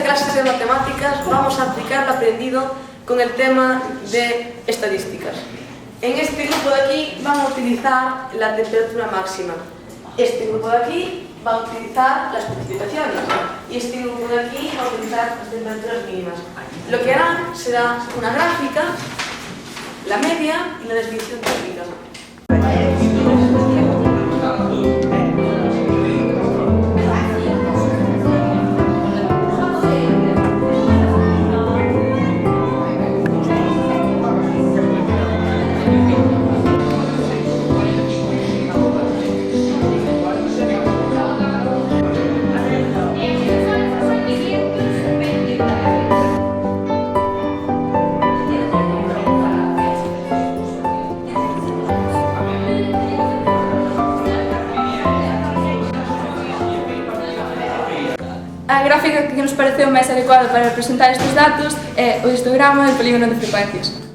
clases de matemáticas vamos a aplicar lo aprendido con el tema de estadísticas. En este grupo de aquí van a utilizar la temperatura máxima. Este grupo de aquí va a utilizar las precipitaciones y este grupo de aquí va a utilizar las temperaturas mínimas. Lo que harán será una gráfica, la media y la desviación térmica. A gráfica que nos pareceu máis adecuada para representar estes datos é o histograma del polígono de frecuencias.